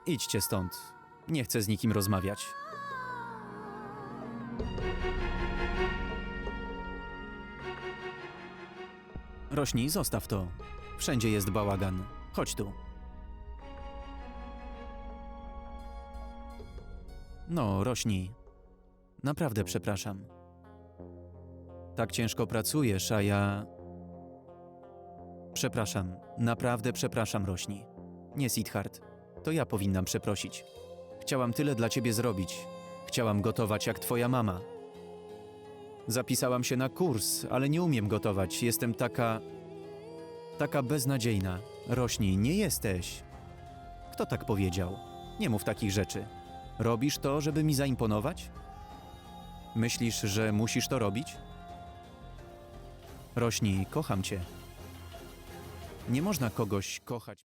Idźcie stąd. Nie chcę z nikim rozmawiać. Rośnij, zostaw to. Wszędzie jest bałagan. Chodź tu. No, rośnij. Naprawdę przepraszam. Tak ciężko pracujesz, a ja... Przepraszam. Naprawdę przepraszam, rośnij. Nie, Siddhart. To ja powinnam przeprosić. Chciałam tyle dla ciebie zrobić. Chciałam gotować jak twoja mama. Zapisałam się na kurs, ale nie umiem gotować. Jestem taka beznadziejna. Rośnij, nie jesteś. Kto tak powiedział? Nie mów takich rzeczy. Robisz to, żeby mi zaimponować? Myślisz, że musisz to robić? Rośnij, kocham cię. Nie można kogoś kochać.